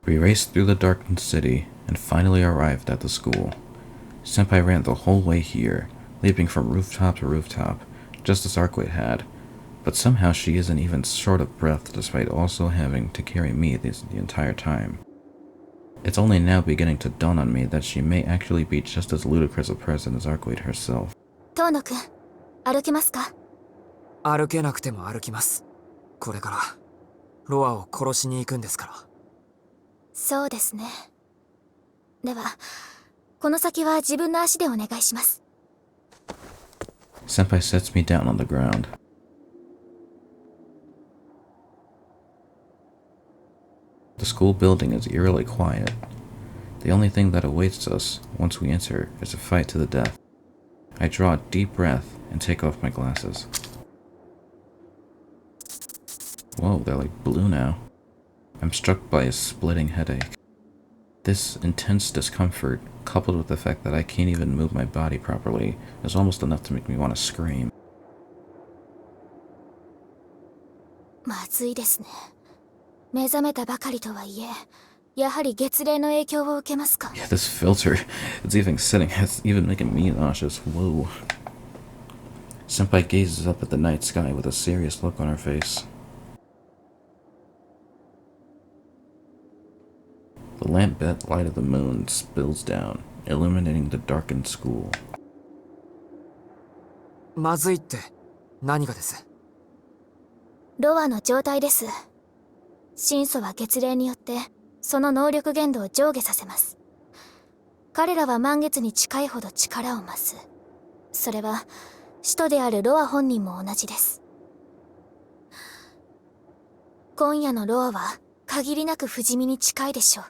We raced through the darkened city and finally arrived at the school. Senpai ran the whole way here, leaping from rooftop to rooftop, just as Arcueid had, but somehow she isn't even short of breath despite also having to carry me the entire time. It's only now beginning to dawn on me that she may actually be just as ludicrous a person as Arcueid herself. 遠野くん、歩けますか？歩けなくても歩きます。これからロアを殺しに行くんですから。そうですね。では、この先は自分の足でお願いします。Senpai sets me down on the ground. The school building is eerily quiet. The only thing that awaits us once we enter is a fight to the death. I draw a deep breath and take off my glasses. Whoa, they're like blue now. I'm struck by a splitting headache. This intense discomfort, coupled with the fact that I can't even move my body properly, is almost enough to make me want to scream. まずいですね。目覚めたばかりとはいえ、やはり月齢の影響を受けますか？ Yeah, this filter, it's even making me nauseous. Whoa. Senpai gazes up at the night sky with a serious look on her face. The lamp-lit light of the moon spills down, illuminating the darkened school. まずいって何がです？ロアの状態です。神祖は月齢によってその能力限度を上下させます。彼らは満月に近いほど力を増す。それは使徒であるロア本人も同じです。今夜のロアは限りなく不死身に近いでしょう。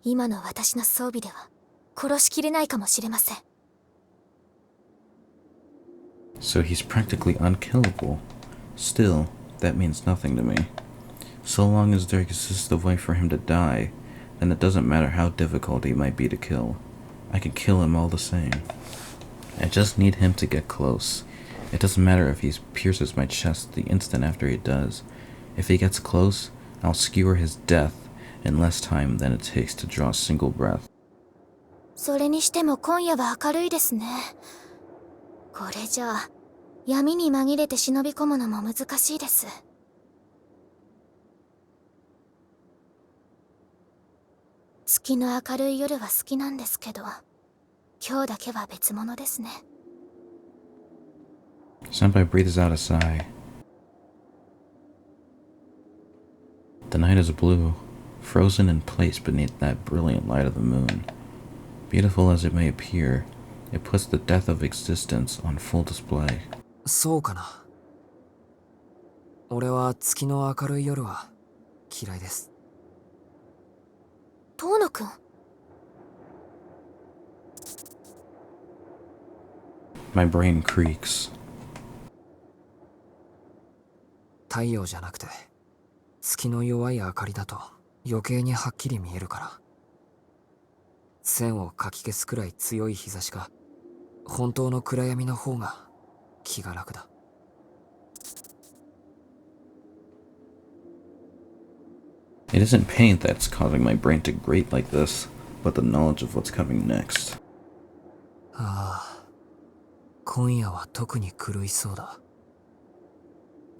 今の私の装備では殺しきれないかもしれません。So he's practically unkillable. Still, that means nothing to me. So long as there exists a way for him to die, then it doesn't matter how difficult he might be to kill. I can kill him all the same. I just need him to get close. It doesn't matter if he pierces my chest the instant after he does. If he gets close, I'll skewer his death in less time than it takes to draw a single breath. それにしても今夜は明るいですね。これじゃあ闇に紛れて忍び込むのも難しいです。月の明るい夜は好きなんですけど、今日だけは別物ですね。Senpai breathes out a sigh. The night is blue, frozen in place beneath that brilliant light of the moon. Beautiful as it may appear, it puts the death of existence on full display. そうかな。俺は月の明るい夜は嫌いです。遠野くん。My brain creaks. 太陽じゃなくて月の弱い明かりだと余計にはっきり見えるから。線をかき消すくらい強い日差しか本当の暗闇の方が気が楽だ。It isn't pain that's causing my brain to grate like this, but the knowledge of what's coming next. ああ、今夜は特に狂いそうだ。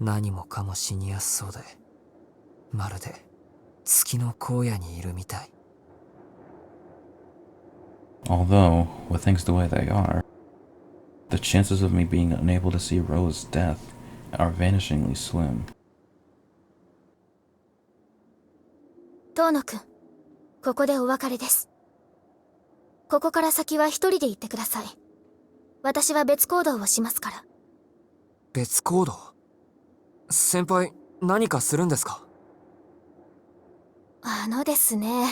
何もかも死にやすそうで、まるで月の荒野にいるみたい。Although, with things the way they are, the chances of me being unable to see Roa's death are vanishingly slim. 遠野くん、ここでお別れです。ここから先は一人で行ってください。私は別行動をしますから。別行動？先輩、何かするんですか？ですね、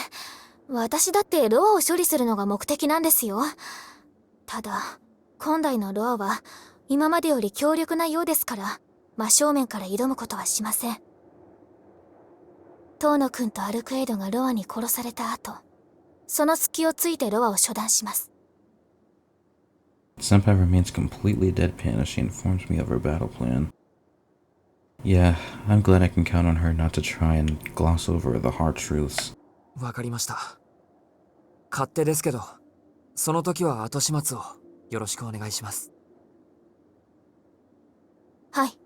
私だってロアを処理するのが目的なんですよ。ただ、今代のロアは今までより強力なようですから、真正面から挑むことはしません。遠野くんとアルクエイドがロアに殺された後、その隙をついてロアを処断します。Senpai remains completely deadpan as she informs me of her battle plan. Yeah, I'm glad I can count on her not to try and gloss over the hard truths. わかりました。勝手ですけど、その時は後始末をよろしくお願いします。はい。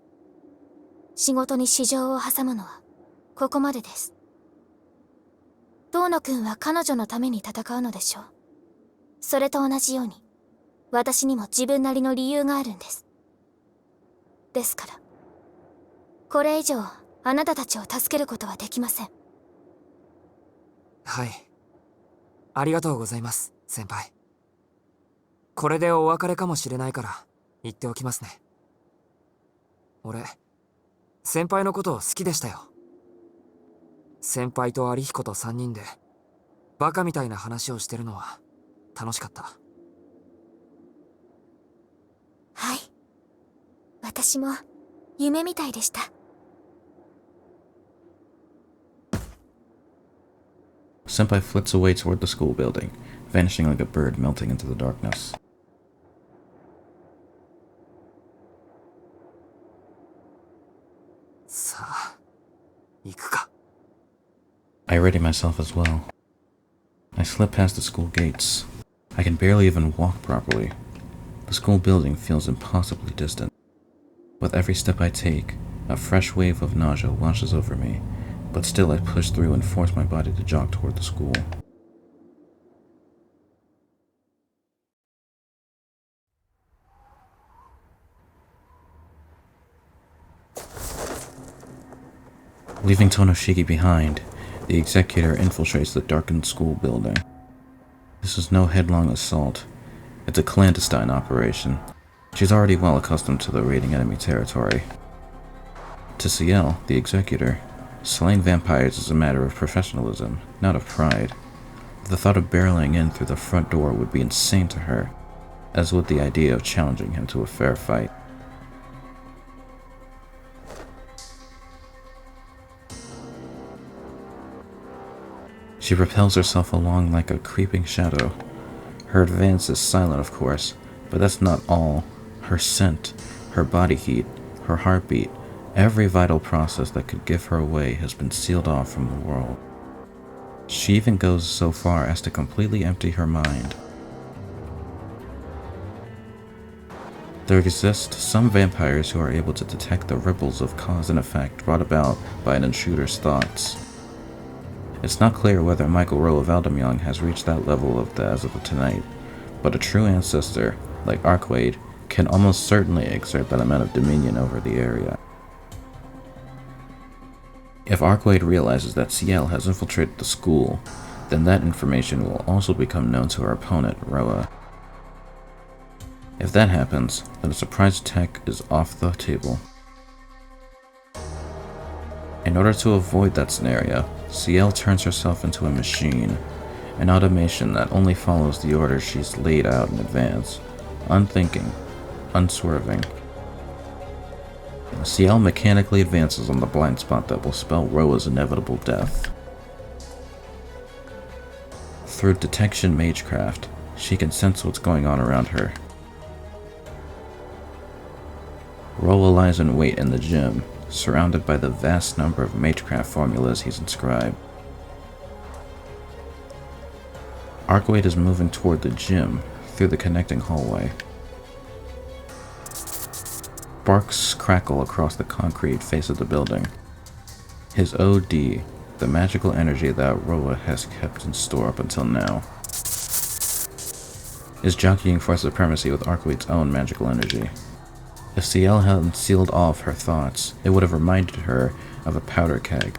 仕事に私情を挟むのはここまでです。遠野くんは彼女のために戦うのでしょう。それと同じように私にも自分なりの理由があるんです。ですからこれ以上あなたたちを助けることはできません。はい。ありがとうございます、先輩。これでお別れかもしれないから言っておきますね。俺、先輩のことを好きでしたよ。先輩と有彦と3人でバカみたいな話をしてるのは楽しかった。はい。私も夢みたいでした。Senpai flits away toward the school building, vanishing like a bird melting into the darkness. さあ、行くか。I ready myself as well. I slip past the school gates. I can barely even walk properly. The school building feels impossibly distant. With every step I take, a fresh wave of nausea washes over me, but still I push through and force my body to jog toward the school. Leaving Tonoshiki behind, the executor infiltrates the darkened school building. This is no headlong assault. It's a clandestine operation. She's already well accustomed to the raiding enemy territory. To Ciel, the executor, slaying vampires is a matter of professionalism, not of pride. The thought of barreling in through the front door would be insane to her, as would the idea of challenging him to a fair fight. She propels herself along like a creeping shadow. Her advance is silent, of course, but that's not all. Her scent, her body heat, her heartbeat, every vital process that could give her away has been sealed off from the world. She even goes so far as to completely empty her mind. There exist some vampires who are able to detect the ripples of cause and effect brought about by an intruder's thoughts. It's not clear whether Michael Rowe of Aldemyong has reached that level as of tonight, but a true ancestor, like Arcueid, can almost certainly exert that amount of dominion over the area. If Arcueid realizes that Ciel has infiltrated the school, then that information will also become known to her opponent, Roa. If that happens, then a surprise attack is off the table. In order to avoid that scenario, Ciel turns herself into a machine, an automation that only follows the orders she's laid out in advance, unthinking, unswerving. Ciel mechanically advances on the blind spot that will spell Roa's inevitable death. Through detection magecraft, she can sense what's going on around her. Roa lies in wait in the gym, surrounded by the vast number of magecraft formulas he's inscribed. Arcueid is moving toward the gym through the connecting hallway. Sparks crackle across the concrete face of the building. His OD, the magical energy that Roa has kept in store up until now, is jockeying for supremacy with Arcueid's own magical energy. If Ciel hadn't sealed off her thoughts, it would have reminded her of a powder keg.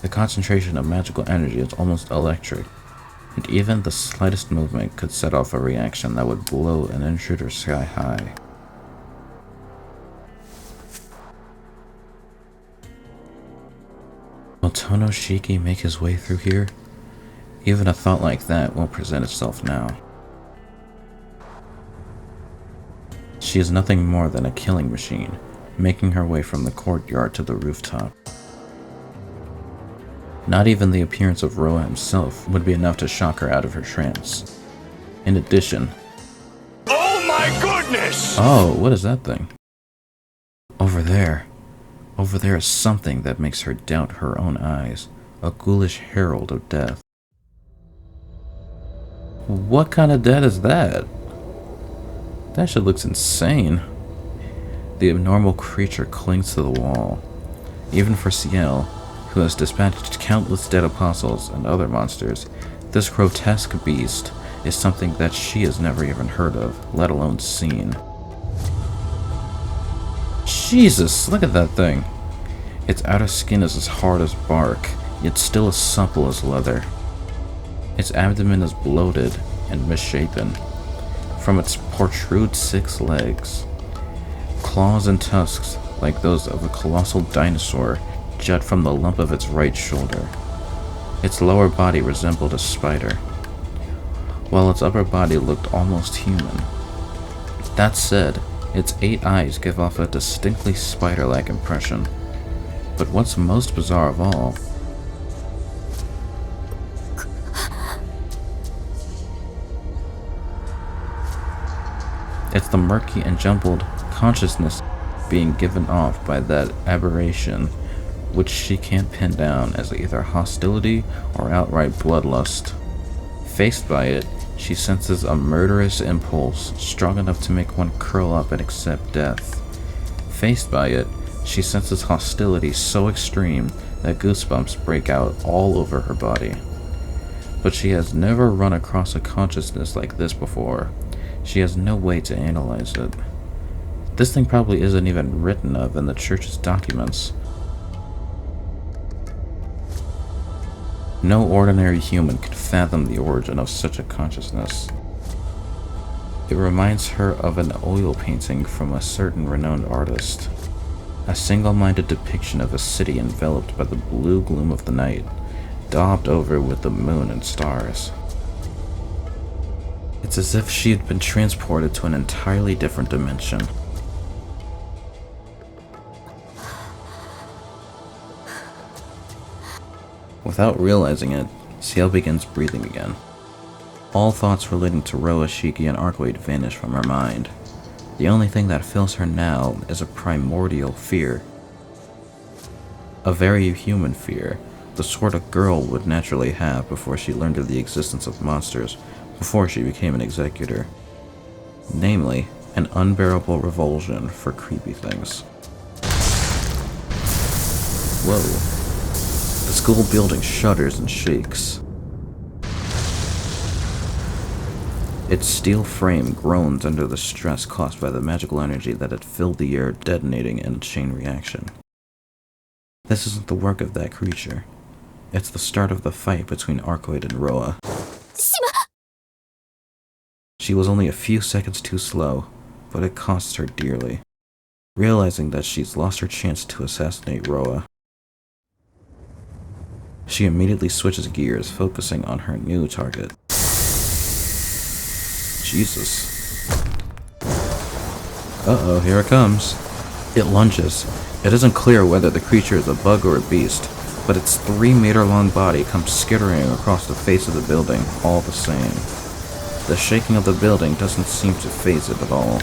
The concentration of magical energy is almost electric, and even the slightest movement could set off a reaction that would blow an intruder sky high. Will Tonoshiki make his way through here? Even a thought like that won't present itself now. She is nothing more than a killing machine, making her way from the courtyard to the rooftop. Not even the appearance of Roa himself would be enough to shock her out of her trance. In addition... Oh my goodness! Oh, what is that thing? Over there. Over there is something that makes her doubt her own eyes, a ghoulish herald of death. What kind of death is that? That shit looks insane. The abnormal creature clings to the wall. Even for Ciel, who has dispatched countless dead apostles and other monsters, this grotesque beast is something that she has never even heard of, let alone seen. Jesus, look at that thing. Its outer skin is as hard as bark, yet still as supple as leather. Its abdomen is bloated and misshapen. From its protrude 6 legs. Claws and tusks, like those of a colossal dinosaur, jut from the lump of its right shoulder. Its lower body resembled a spider, while its upper body looked almost human. That said, its 8 eyes give off a distinctly spider-like impression. But what's most bizarre of all, it's the murky and jumbled consciousness being given off by that aberration, which she can't pin down as either hostility or outright bloodlust. Faced by it, she senses a murderous impulse strong enough to make one curl up and accept death. Faced by it, she senses hostility so extreme that goosebumps break out all over her body. But she has never run across a consciousness like this before. She has no way to analyze it. This thing probably isn't even written of in the church's documents. No ordinary human could fathom the origin of such a consciousness. It reminds her of an oil painting from a certain renowned artist. A single-minded depiction of a city enveloped by the blue gloom of the night, daubed over with the moon and stars. It's as if she had been transported to an entirely different dimension. Without realizing it, Ciel begins breathing again. All thoughts relating to Roa, Shiki, and Arcueid vanish from her mind. The only thing that fills her now is a primordial fear. A very human fear, the sort a girl would naturally have before she learned of the existence of monsters, before she became an executor. Namely, an unbearable revulsion for creepy things. Whoa. The school building shudders and shakes. Its steel frame groans under the stress caused by the magical energy that had filled the air, detonating in a chain reaction. This isn't the work of that creature. It's the start of the fight between Arcueid and Roa. She was only a few seconds too slow, but it costs her dearly. Realizing that she's lost her chance to assassinate Roa, she immediately switches gears, focusing on her new target. Jesus. Uh-oh, here it comes. It lunges. It isn't clear whether the creature is a bug or a beast, but its 3-meter-long body comes skittering across the face of the building, all the same. The shaking of the building doesn't seem to faze it at all.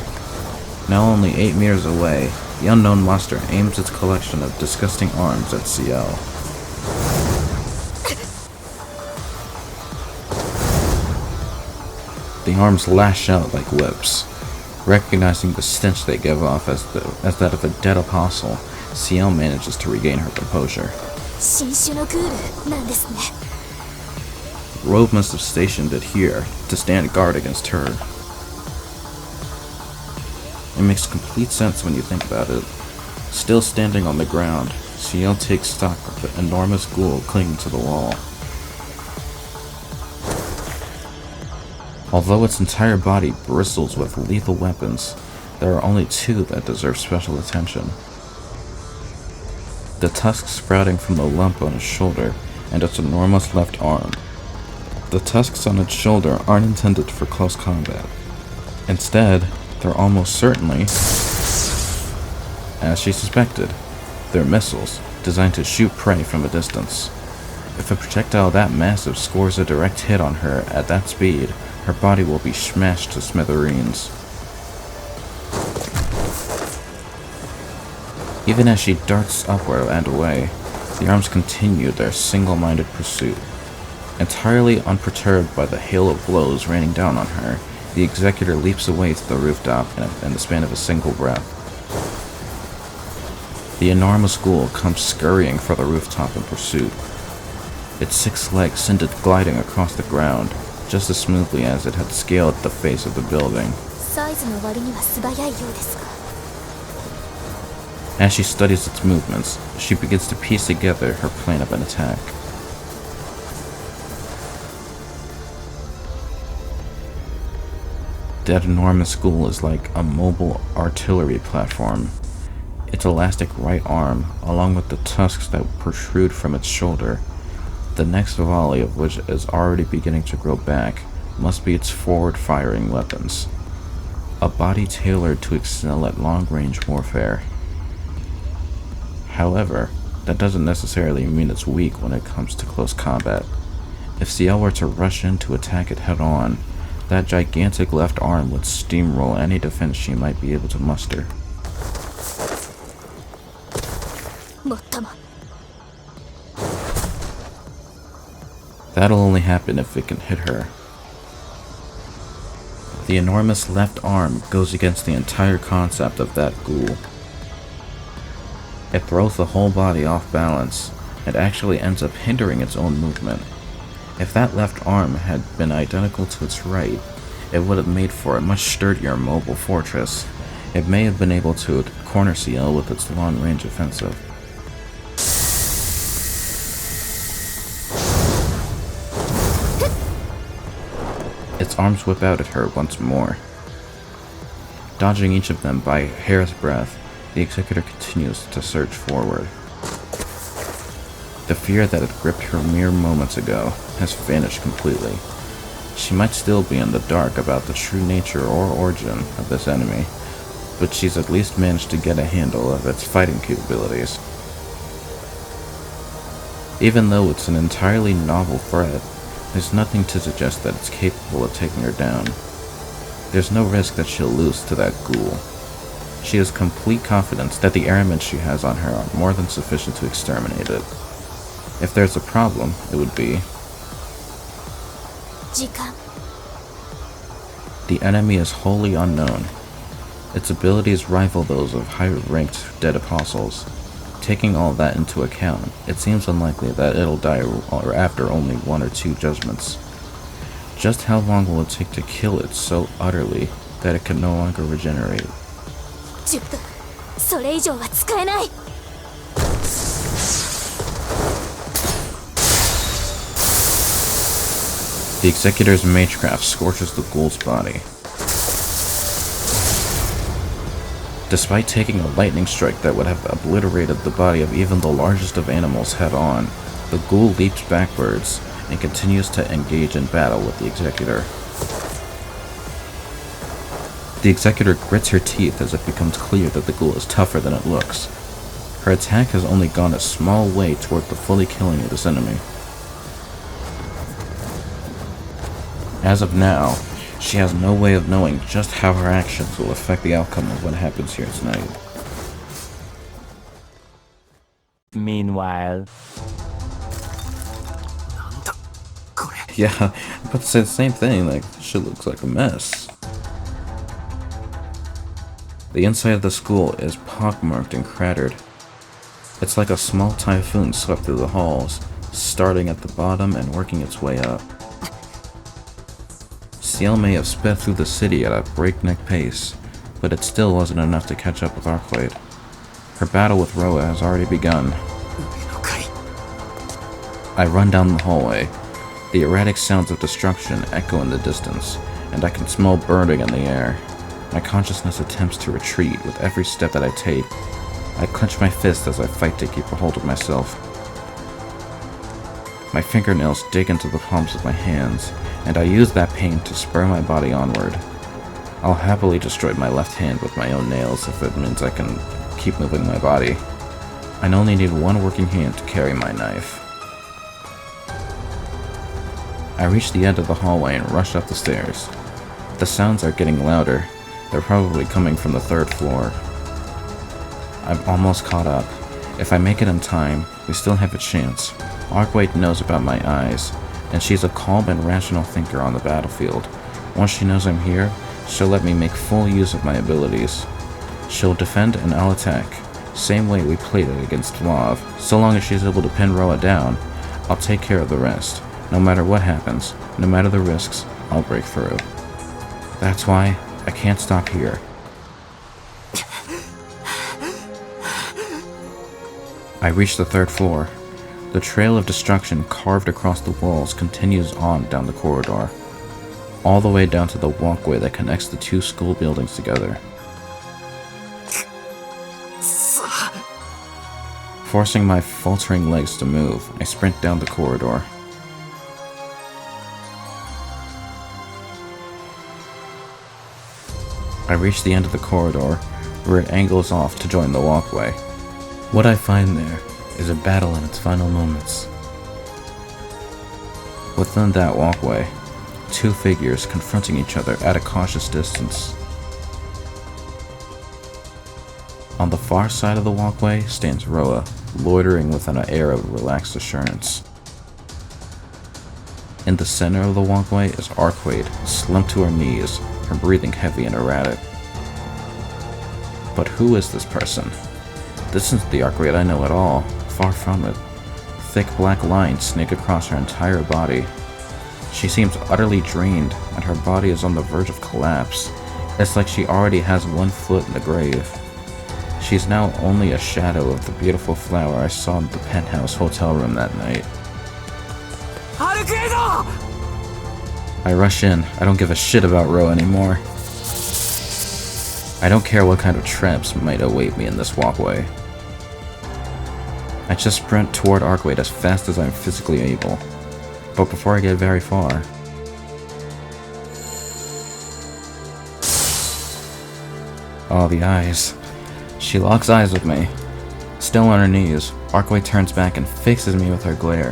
Now only 8 meters away, the unknown monster aims its collection of disgusting arms at Ciel. The arms lash out like whips. Recognizing the stench they give off as that of a dead apostle, Ciel manages to regain her composure. Robe must have stationed it here to stand guard against her. It makes complete sense when you think about it. Still standing on the ground, Ciel takes stock of the enormous ghoul clinging to the wall. Although its entire body bristles with lethal weapons, there are only 2 that deserve special attention. The tusk sprouting from the lump on its shoulder and its enormous left arm. The tusks on its shoulder aren't intended for close combat. Instead, they're almost certainly, as she suspected, they're missiles designed to shoot prey from a distance. If a projectile that massive scores a direct hit on her at that speed, her body will be smashed to smithereens. Even as she darts upward and away, the arms continue their single-minded pursuit. Entirely unperturbed by the hail of blows raining down on her, the executor leaps away to the rooftop in the span of a single breath. The enormous ghoul comes scurrying for the rooftop in pursuit. Its 6 legs send it gliding across the ground, just as smoothly as it had scaled the face of the building. サイズの割には素早いようですが。 As she studies its movements, she begins to piece together her plan of an attack. That enormous ghoul is like a mobile artillery platform. Its elastic right arm, along with the tusks that protrude from its shoulder, the next volley of which is already beginning to grow back, must be its forward-firing weapons. A body tailored to excel at long-range warfare. However, that doesn't necessarily mean it's weak when it comes to close combat. If Ciel were to rush in to attack it head-on, that gigantic left arm would steamroll any defense she might be able to muster. もっとも。 That'll only happen if it can hit her. The enormous left arm goes against the entire concept of that ghoul. It throws the whole body off balance, and actually ends up hindering its own movement. If that left arm had been identical to its right, it would have made for a much sturdier mobile fortress. It may have been able to corner Ciel with its long-range offensive. Its arms whip out at her once more. Dodging each of them by a hair's breadth, the executor continues to surge forward. The fear that had gripped her mere moments ago has vanished completely. She might still be in the dark about the true nature or origin of this enemy, but she's at least managed to get a handle of its fighting capabilities. Even though it's an entirely novel threat, there's nothing to suggest that it's capable of taking her down. There's no risk that she'll lose to that ghoul. She has complete confidence that the airmen she has on her are more than sufficient to exterminate it. If there's a problem, it would be 時間。 the enemy is wholly unknown. Its abilities rival those of high-ranked dead apostles. Taking all that into account, it seems unlikely that it'll die after only 1 or 2 judgments. Just how long will it take to kill it so utterly that it can no longer regenerate? 10分。それ以上は使えない。 The Executor's magecraft scorches the ghoul's body. Despite taking a lightning strike that would have obliterated the body of even the largest of animals head-on, the ghoul leaps backwards and continues to engage in battle with the Executor. The Executor grits her teeth as it becomes clear that the ghoul is tougher than it looks. Her attack has only gone a small way toward the fully killing of this enemy. As of now, she has no way of knowing just how her actions will affect the outcome of what happens here tonight. Meanwhile, なんだこれ。 Yeah, I'm about to say the same thing, like, this shit looks like a mess. The inside of the school is pockmarked and crattered. It's like a small typhoon swept through the halls, starting at the bottom and working its way up. Ciel may have sped through the city at a breakneck pace, but it still wasn't enough to catch up with Arcueid. Her battle with Roa has already begun. 上の階。 I run down the hallway. The erratic sounds of destruction echo in the distance, and I can smell burning in the air. My consciousness attempts to retreat with every step that I take. I clench my fist as I fight to keep a hold of myself. My fingernails dig into the palms of my hands, and I use that pain to spur my body onward. I'll happily destroy my left hand with my own nails if it means I can keep moving my body. I only need one working hand to carry my knife. I reach the end of the hallway and rush up the stairs. The sounds are getting louder. They're probably coming from the 3rd floor. I'm almost caught up. If I make it in time, we still have a chance. Arcueid knows about my eyes, and she's a calm and rational thinker on the battlefield. Once she knows I'm here, she'll let me make full use of my abilities. She'll defend and I'll attack, same way we played it against Love. So long as she's able to pin Roa down, I'll take care of the rest. No matter what happens, no matter the risks, I'll break through. That's why I can't stop here. I reach the 3rd floor. The trail of destruction carved across the walls continues on down the corridor, all the way down to the walkway that connects the 2 school buildings together. Forcing my faltering legs to move, I sprint down the corridor. I reach the end of the corridor, where it angles off to join the walkway. What I find there is a battle in its final moments. Within that walkway, 2 figures confronting each other at a cautious distance. On the far side of the walkway stands Roa, loitering with an air of relaxed assurance. In the center of the walkway is Arcueid, slumped to her knees, her breathing heavy and erratic. But who is this person? This isn't the Arcueid I know at all, far from it. Thick black lines snake across her entire body. She seems utterly drained, and her body is on the verge of collapse. It's like she already has 1 foot in the grave. She's now only a shadow of the beautiful flower I saw in the penthouse hotel room that night. Arcueid! I rush in. I don't give a shit about Ro anymore. I don't care what kind of traps might await me in this walkway. I just sprint toward Arcueid as fast as I'm physically able. But before I get very far... Oh, the eyes. She locks eyes with me. Still on her knees, Arcueid turns back and fixes me with her glare.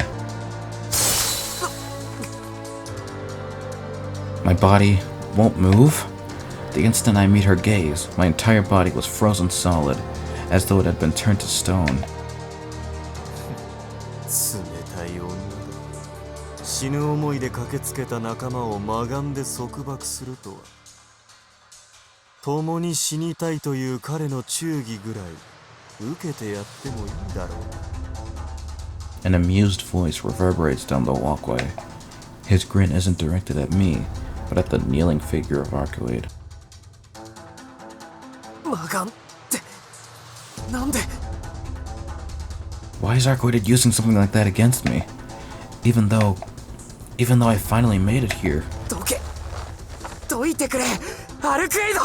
My body won't move. The instant I meet her gaze, my entire body was frozen solid, as though it had been turned to stone. 冷たい女だ。死ぬ思いで駆けつけた仲間を魔眼で束縛するとは。共に死にたいという彼の忠義ぐらい受けてやってもいいだろう。An amused voice reverberates down the walkway. His grin isn't directed at me, but at the kneeling figure of Arcueid. 魔眼ってなんで Why is Arcueid using something like that against me? Even though I finally made it here. どけどいてくれアルクエイド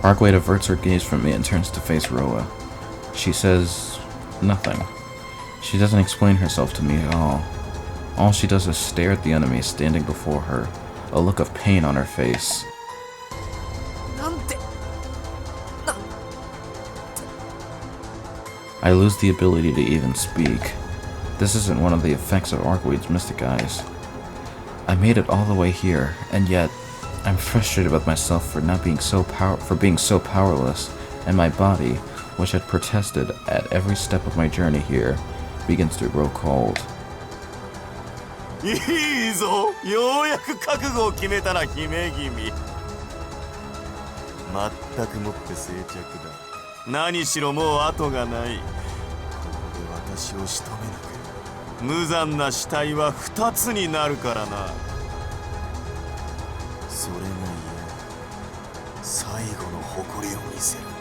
Arcueid averts her gaze from me and turns to face Roa. She says nothing. She doesn't explain herself to me at all. All she does is stare at the enemy standing before her, a look of pain on her face. なんて I lose the ability to even speak. This isn't one of the effects of Arcueid's mystic eyes. I made it all the way here, and yet I'm frustrated with myself for being so powerless, and my body, which had protested at every step of my journey here, begins to grow cold. いいぞ、ようやく覚悟を決めたな姫君。まったくもって静着だ。何しろもう後がない。ここで私を仕留めなければ無残な死体は2つになるからな。それが嫌。最後の誇りを見せる前。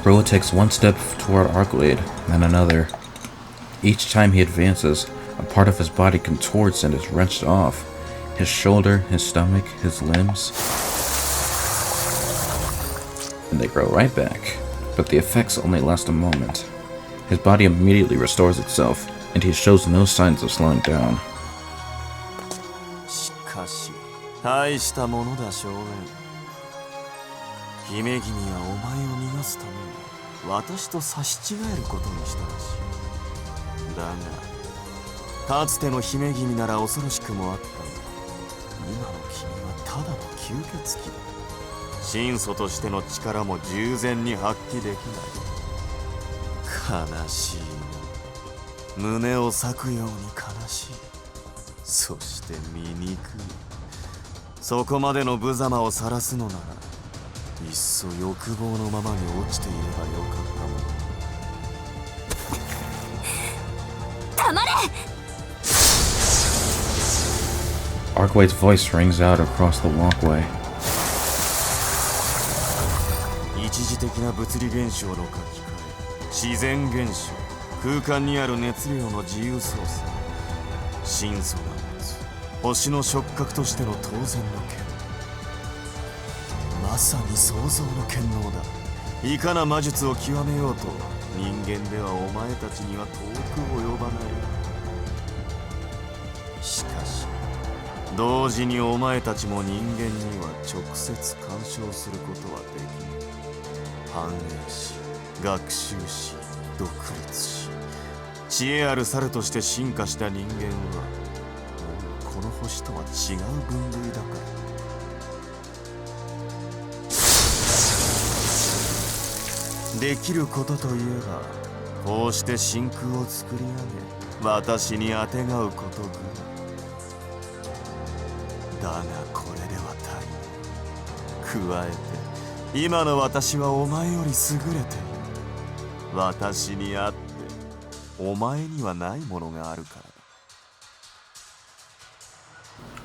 Roa takes one step toward Arcueid, then another. Each time he advances, a part of his body contorts and is wrenched off. His shoulder, his stomach, his limbs. And they grow right back. But the effects only last a moment. His body immediately restores itself, and he shows no signs of slowing down. しかし、大したものだ少年。姫君はお前を逃がすために私と差し違えることにしたらしい。だがかつての姫君なら恐ろしくもあったが、今の君はただの吸血鬼だ。神祖としての力も十全に発揮できない。悲しいな。胸を裂くように悲しい。そして醜い。そこまでの無様を晒すのなら、いっそ欲望のままに落ちていればよかったもの。黙れ。 Arcueid's voice rings out across the walkway. 一時的な物理現象の書き換え、自然現象、空間にある熱量の自由操作、神祖が持つ星の触覚としての当然の権。まさに創造の権能だ。いかな魔術を極めようと、人間ではお前たちには遠く及ばない。しかし同時にお前たちも人間には直接干渉することはできない。繁栄し、学習し、独立し、知恵ある猿として進化した人間は、もうこの星とは違う分類だから。できることといえば、こうして真空を作り上げ、私にあてがうことぐらい。だがこれでは足りない。加えて今の私はお前より優れている。私にあってお前にはないものがあるか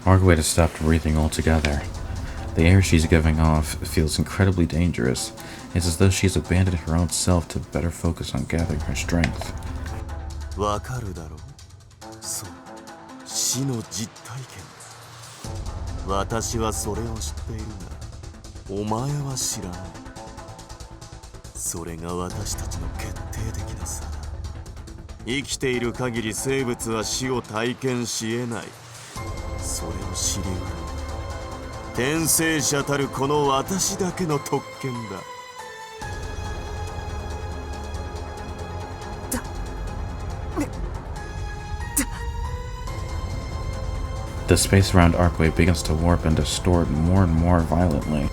らだ。 Arcueid has stopped breathing altogether. The air she's giving off feels incredibly dangerous. It's as though she's abandoned her own self to better focus on gathering her strength. わかるだろう。そう、死の実体験。私はそれを知っているが、お前は知らない。それが私たちの決定的な差だ。生きている限り生物は死を体験し得ない。それを知り得る天生者たるこの私だけの特権だ。The space around Arcueid begins to warp and distort more and more violently.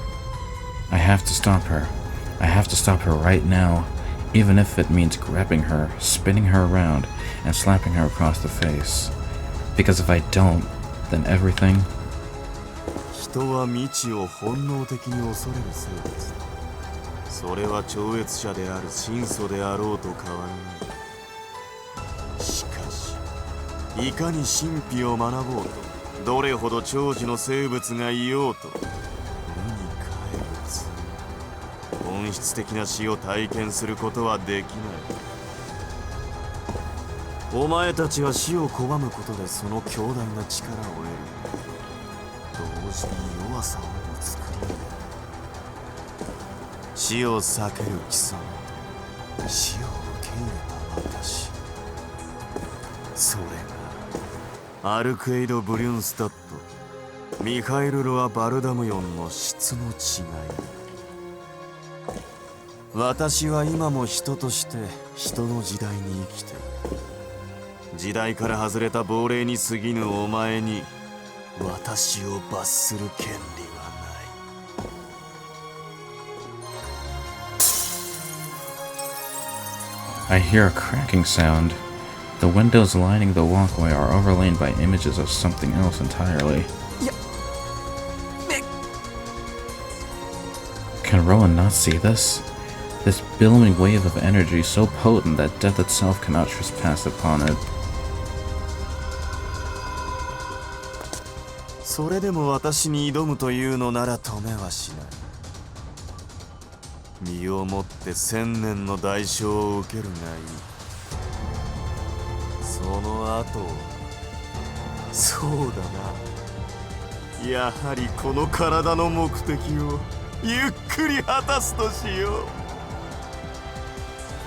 I have to stop her. I have to stop her right now, even if it means grabbing her, spinning her around, and slapping her across the face. Because if I don't, then everything... 人は未知を本能的に恐れる生物だ。それは超越者である神祖であろうと変わらない。しかし、いかに神秘を学ぼうと、どれほど長寿の生物がいようと、無に帰るつ本質的な死を体験することはできない。お前たちは死を拒むことでその強大な力を得る。同時に弱さをも作り上げる。死を避ける貴様、死を受け入れた私。それがアルクエイド・ブリュンスタット、ミハイル・ロア・バルダムヨンの質の違いだ。私は今も人として人の時代に生きている。時代から外れた亡霊に過ぎぬお前に私を罰する権利はない。 I hear a cracking sound. The windows lining the walkway are overlain by images of something else entirely. Can Rowan not see this? This billowing wave of energy so potent that death itself cannot trespass upon it. それでも私に挑むというのなら止めはしない。身をもって1000年の代償を受けるがいい。その後、そうだな。やはりこの体の目的をゆっくり果たすとしよう。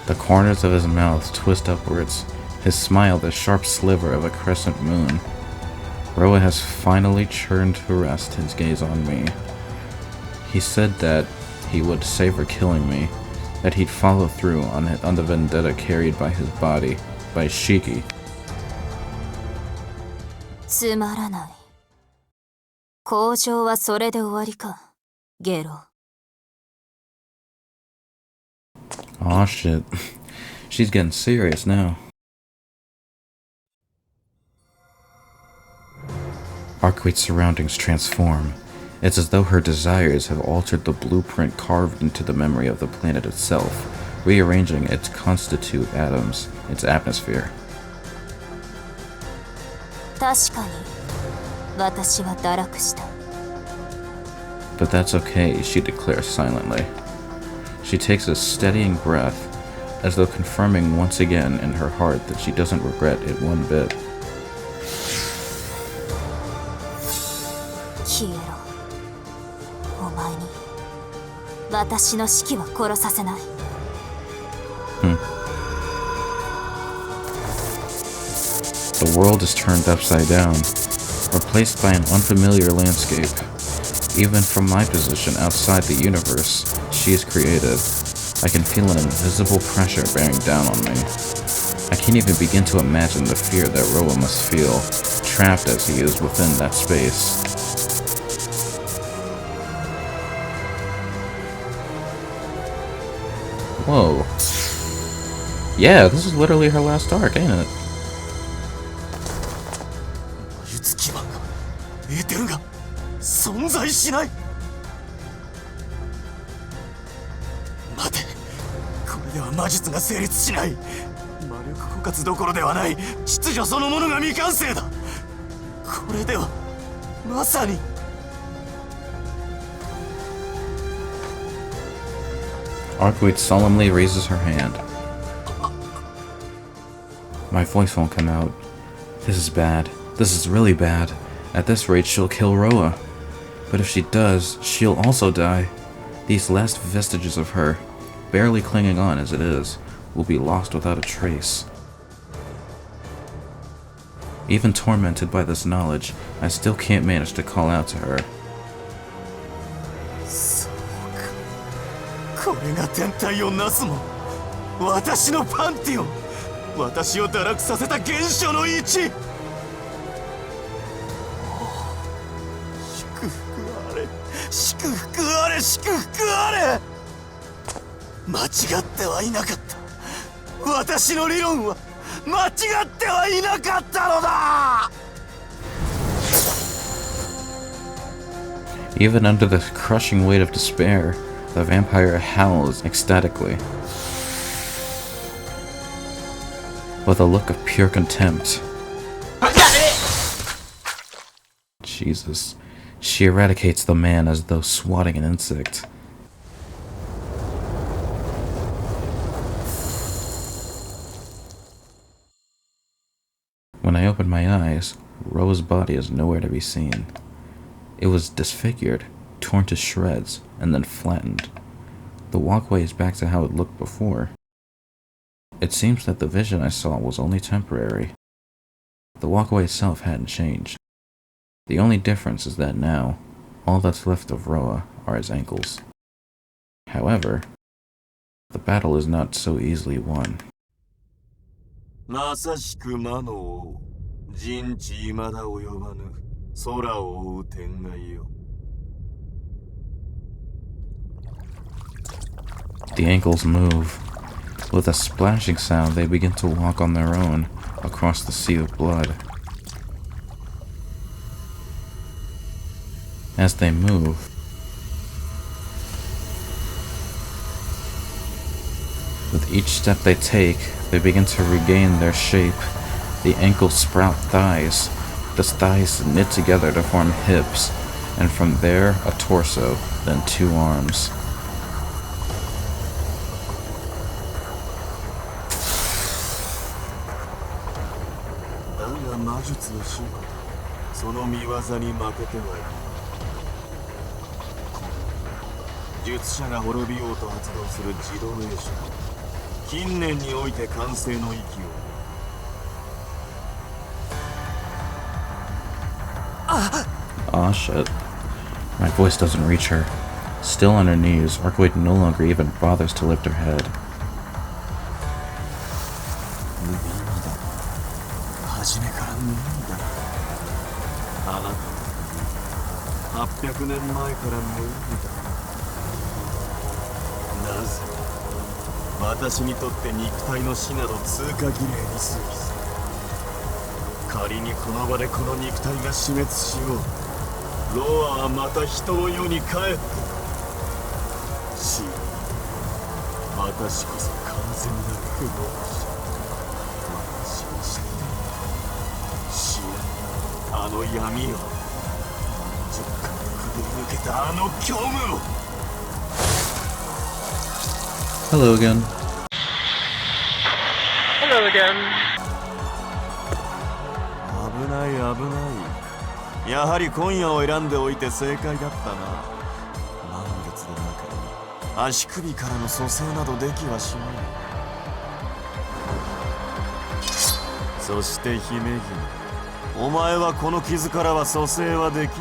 The corners of his mouth twist upwards, his smile the sharp sliver of a crescent moon. Roa has finally turned to rest his gaze on me. He said that he would savor killing me, that he'd follow through on the vendetta carried by his body, by Shiki. つまらない。交渉はそれで終わりか、ゲロ。Aw, shit. She's getting serious now. Arcueid's surroundings transform. It's as though her desires have altered the blueprint carved into the memory of the planet itself, rearranging its constituent atoms, its atmosphere. 確かに、私は堕落した。But that's okay, she declares silently. She takes a steadying breath, as though confirming once again in her heart that she doesn't regret it one bit. 消えろ。お前に、私の指揮は殺させない。The world is turned upside down, replaced by an unfamiliar landscape. Even from my position outside the universe she has created, I can feel an invisible pressure bearing down on me. I can't even begin to imagine the fear that Roa must feel, trapped as he is within that space. Whoa. Yeah, this is literally her last arc, ain't it? 魔術基盤がエーテルが存在しない。待て、これでは魔術が成立しない。魔力枯渇どころではない。秩序そのものが未完成だ。これではまさに。Arcueid solemnly raises her hand. My voice won't come out. This is bad. This is really bad. At this rate, she'll kill Roa. But if she does, she'll also die. These last vestiges of her, barely clinging on as it is, will be lost without a trace. Even tormented by this knowledge, I still can't manage to call out to her. これが天体をなすも私のパンティオン、私を堕落させた原初の位置。祝福あれ、祝福あれ、祝福あれ。間違ってはいなかった。私の理論は間違ってはいなかったのだ。 Even under the crushing weight of despair, the vampire howls ecstatically. With a look of pure contempt. Jesus. She eradicates the man as though swatting an insect. When I open my eyes, Roa's body is nowhere to be seen. It was disfigured, torn to shreds, and then flattened. The walkway is back to how it looked before. It seems that the vision I saw was only temporary. The walkway itself hadn't changed. The only difference is that now, all that's left of Roa are his ankles. However, the battle is not so easily won. まさしく魔の王、人知未だ及ばぬ空を追う天外よ。 The ankles move. With a splashing sound, they begin to walk on their own across the sea of blood. As they move, with each step they take, they begin to regain their shape. The ankles sprout thighs. The thighs knit together to form hips, and from there a torso, then 2 arms. Aw, shit. My voice doesn't reach her. Still on her knees, Arcueid no longer even bothers to lift her head. あなた800年前から無意味だ。なぜ私にとって肉体の死など通過儀礼に過ぎず、仮にこの場でこの肉体が死滅しよう、ロアはまた人の世に帰ってくる。死、私こそ完全なる不老者。私を知って死やあの闇を、何十回くぐり抜けたあの虚無を。 Hello again. Hello again. 危ない危ない。やはり今夜を選んでおいて正解だったな。満月でなければ足首からの蘇生などできはしない。そして姫君、お前はこの傷からは蘇生はできない。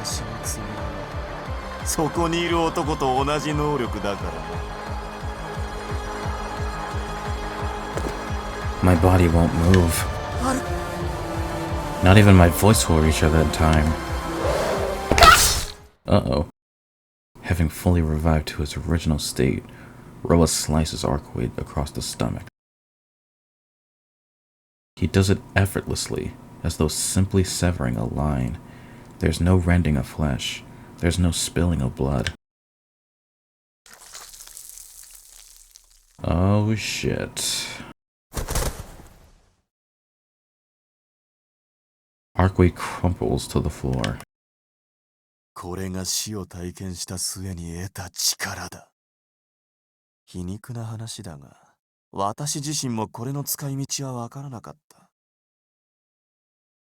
私の罪はそこにいる男と同じ能力だからね。My body won't move. Not even my voice will reach her that time. Uh-oh. Having fully revived to his original state, Roa slices Arcueid across the stomach. He does it effortlessly, as though simply severing a line. There's no rending of flesh. There's no spilling of blood. Oh shit. Arcueid crumples to the floor. これが死を体験した末に得た力だ。皮肉な話だが、私自身もこれの使い道はわからなかった。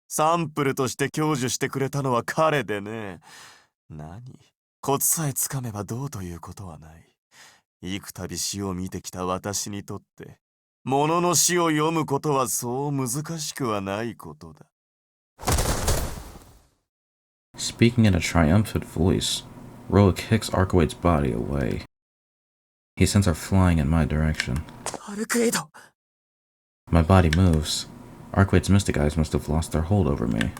サンプルとして享受してくれたのは彼でね。何？コツさえつかめばどうということはない。幾度死を見てきた私にとって、物の死を読むことはそう難しくはないことだ。Speaking in a triumphant voice, Roa kicks Arcueid's body away. He sends her flying in my direction. アルクエイド。 My body moves. Arcueid's mystic eyes must have lost their hold over me,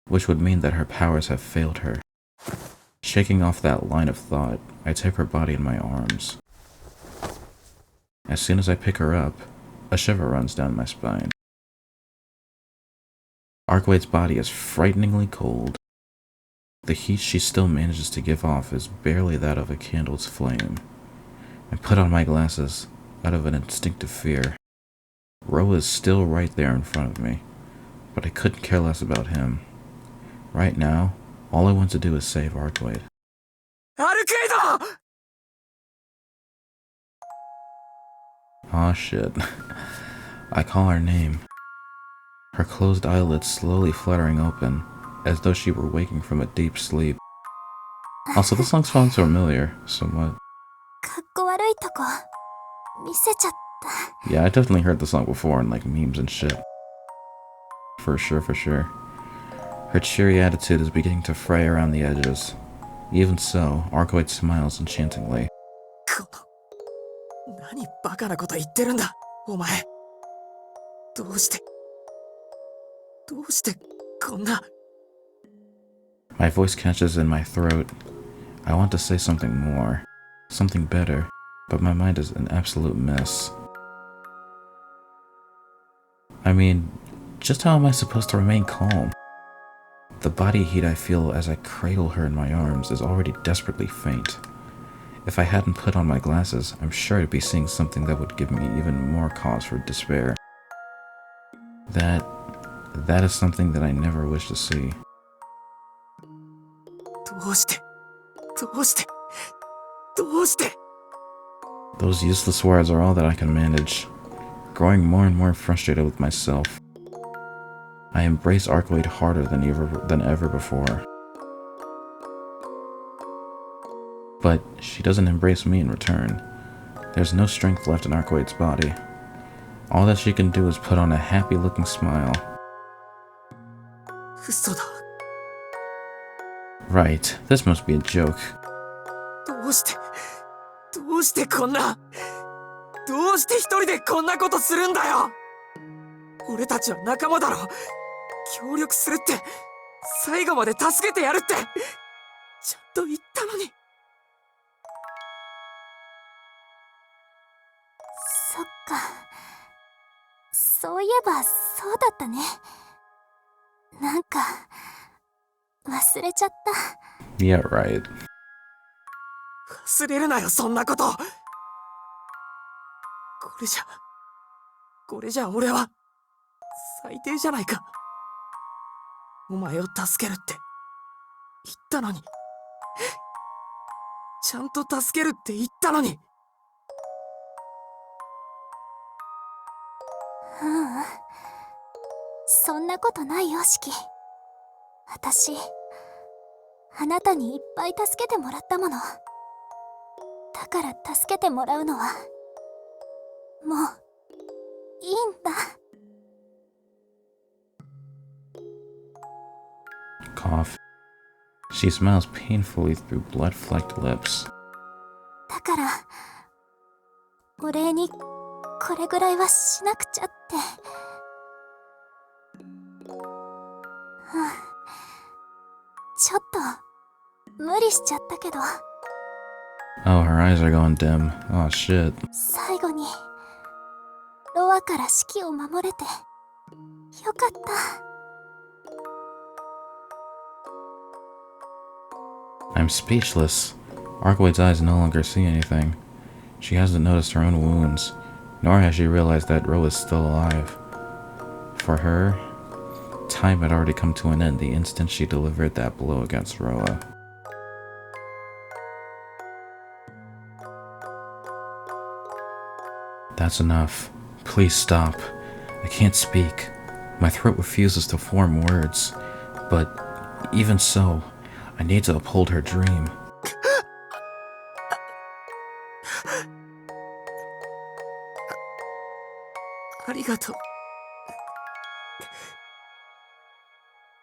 which would mean that her powers have failed her. Shaking off that line of thought, I take her body in my arms. As soon as I pick her up, a shiver runs down my spine. Arcueid's body is frighteningly cold. The heat she still manages to give off is barely that of a candle's flame. I put on my glasses, out of an instinctive fear. Roa is still right there in front of me, but I couldn't care less about him. Right now, all I want to do is save Arcueid. アルクエイド。 Aw shit. I call her name. Her closed eyelids slowly fluttering open, as though she were waking from a deep sleep. Also, this song sounds familiar, somewhat. かっこ悪いとこ見せちゃった。 Yeah, I definitely heard the song before in like memes and shit. For sure, for sure. Her cheery attitude is beginning to fray around the edges. Even so, Arcueid smiles enchantingly. 何バカなこと言ってるんだ、お前。どうしてこんな。 My voice catches in my throat. I want to say something more, something better, but my mind is an absolute mess. I mean, just how am I supposed to remain calm? The body heat I feel as I cradle her in my arms is already desperately faint. If I hadn't put on my glasses, I'm sure I'd be seeing something that would give me even more cause for despair. That is something that I never wish to see. どうして。 Those useless words are all that I can manage. Growing more and more frustrated with myself, I embrace Arcueid harder than ever before. But she doesn't embrace me in return. There's no strength left in Arcueid's body. All that she can do is put on a happy-looking smile. 嘘だ。 Right, this must be a joke. どうしてこんな。どうして一人でこんなことするんだよ。俺たちは仲間だろ。協力するって、最後まで助けてやるって、ちゃんと言ったのに。そっか。そういえばそうだったね。なんか忘れちゃった。 Yeah, right. 忘れるなよ、そんなこと。これじゃ俺は最低じゃないか。お前を助けるって言ったのに、ちゃんと助けるって言ったのに。ううん、そんなことないよ、シキ。私あなたにいっぱい助けてもらったもの。だから助けてもらうのはもういいんだ。 Cough. She smiles painfully through blood-flecked lips. だからお礼にこれぐらいはしなくちゃって。ちょっと無理しちゃったけど。 Oh, her eyes are going dim. Oh, shit. 最後にロアからシキを守れてよかった。 I'm speechless. Arcueid's eyes no longer see anything. She hasn't noticed her own wounds, nor has she realized that Ro is still alive. For her, time had already come to an end the instant she delivered that blow against Roa. That's enough. Please stop. I can't speak. My throat refuses to form words. But even so, I need to uphold her dream. ありがとう。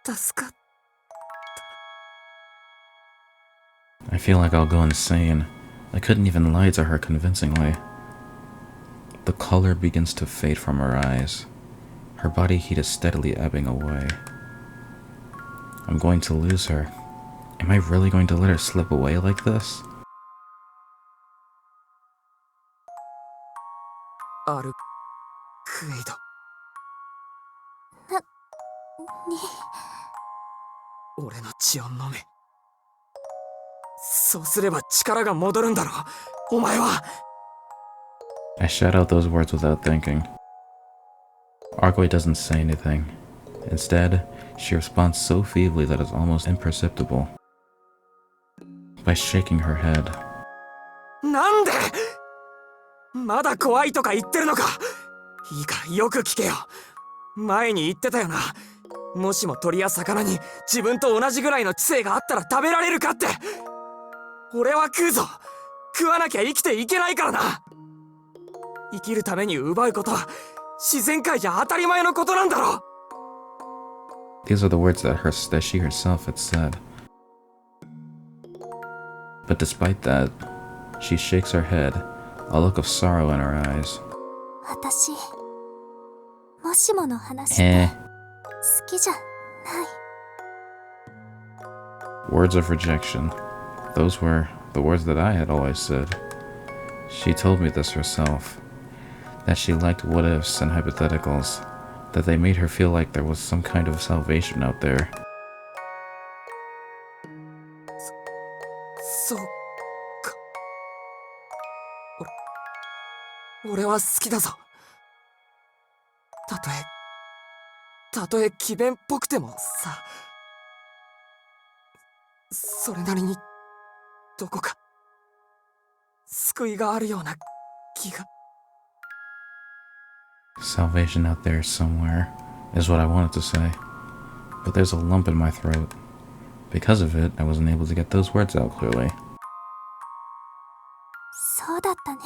助かっ I feel like I'll go insane. I couldn't even lie to her convincingly. The color begins to fade from her eyes. Her body heat is steadily ebbing away. I'm going to lose her. Am I really going to let her slip away like this? アルクエイド。に俺の血を飲め。そうすれば力が戻るんだろう、お前は。I shout out those words without thinking. Arcueid doesn't say anything. Instead, she responds so feebly that it's almost imperceptible. By shaking her head. なんでまだ怖いとか言ってるのか。いいからよく聞けよ。前に言ってたよな。もしも鳥や魚に自分と同じぐらいの知性があったら食べられるかって。俺は食うぞ。食わなきゃ生きていけないからな。生きるために奪うことは自然界じゃ当たり前のことなんだろ。 These are the words that she herself had said. But despite that, she shakes her head, a look of sorrow in her eyes. 私もしもの話って好きじゃない。 Words of rejection. Those were the words that I had always said. She told me this herself. That she liked what-ifs and hypotheticals. That they made her feel like there was some kind of salvation out there. そうか。俺は好きだぞ。たとえ詭弁っぽくてもさ。それなりにどこか救いがあるような気が。 Salvation out there somewhere is what I wanted to say. But there's a lump in my throat. Because of it, I wasn't able to get those words out clearly. そうだったね。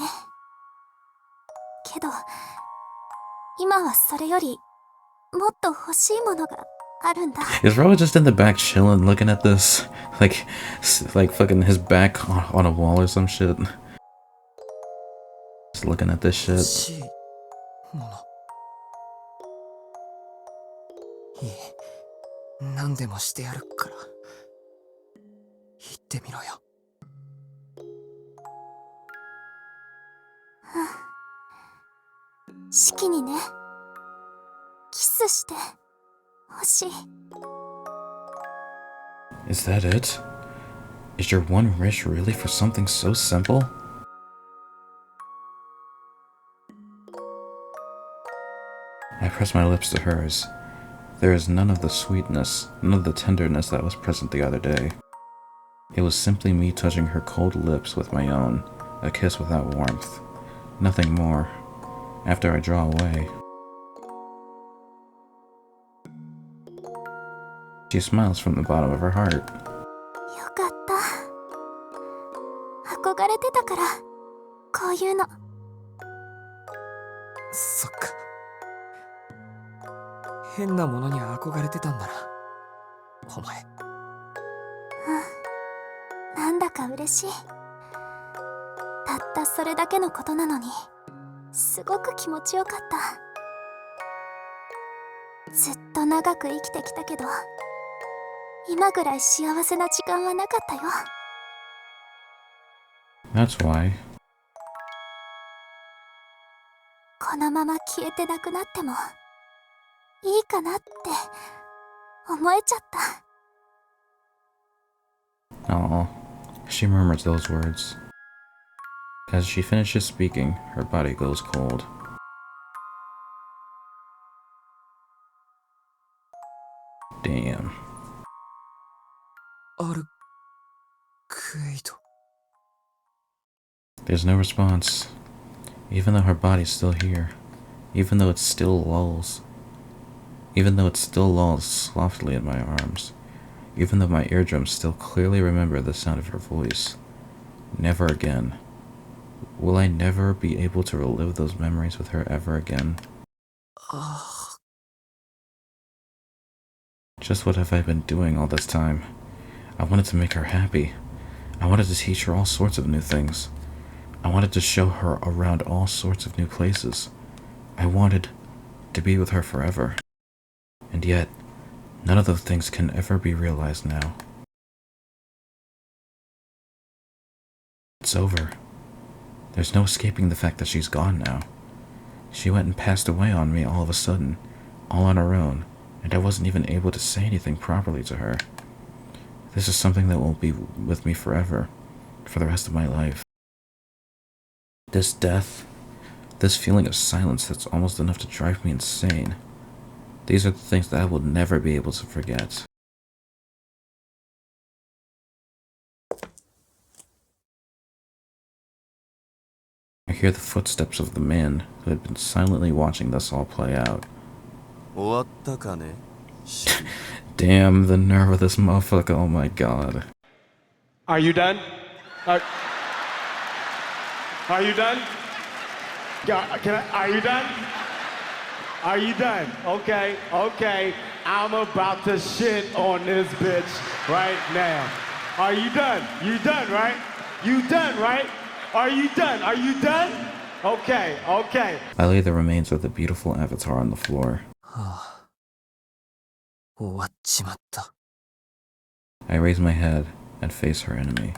けど今はそれよりもっと欲しいものがあるんだ。 Is Roa just in the back chilling, looking at this? Like fucking his back on a wall or some shit? Just looking at this 欲 shit. しいもの。いい。何でもしてやるから言ってみろよ。シキにね、キスしてほしい。 Is that it? Is your one wish really for something so simple? I press my lips to hers. There is none of the sweetness, none of the tenderness that was present the other day. It was simply me touching her cold lips with my own, a kiss without warmth. Nothing more. After I draw away, she smiles from the bottom of her heart. よかった。憧れてたから、こういうの。そっか。変なものに憧れてたんだな、お前。なんだか嬉しい。たったそれだけのことなのに、すごく気持ちよかった。ずっと長く生きてきたけど、今ぐらい幸せな時間はなかったよ。That's why. このまま消えてなくなってもいいかなって思えちゃった。Aw. She murmurs those words. As she finishes speaking, her body goes cold. Damn. アルクエイド。 There's no response. Even though her body's still here. Even though it still lulls softly in my arms. Even though my eardrums still clearly remember the sound of her voice. Never again. Will I never be able to relive those memories with her ever again? Just what have I been doing all this time? I wanted to make her happy. I wanted to teach her all sorts of new things. I wanted to show her around all sorts of new places. I wanted to be with her forever. And yet, none of those things can ever be realized now. It's over. There's no escaping the fact that she's gone now. She went and passed away on me all of a sudden, all on her own, and I wasn't even able to say anything properly to her. This is something that will be with me forever, for the rest of my life. This death, this feeling of silence that's almost enough to drive me insane. These are the things that I will never be able to forget. I hear the footsteps of the man who had been silently watching this all play out. 終わったかね? Damn, the nerve of this motherfucker, oh my god. Are you done? Are you done? Are you done? Are you done? Okay, okay. I'm about to shit on this bitch right now. Are you done? You done, right? You done, right? Are you done? Are you done? Okay, okay. I lay the remains of the beautiful avatar on the floor. 終わっちまった。 I raise my head and face her enemy.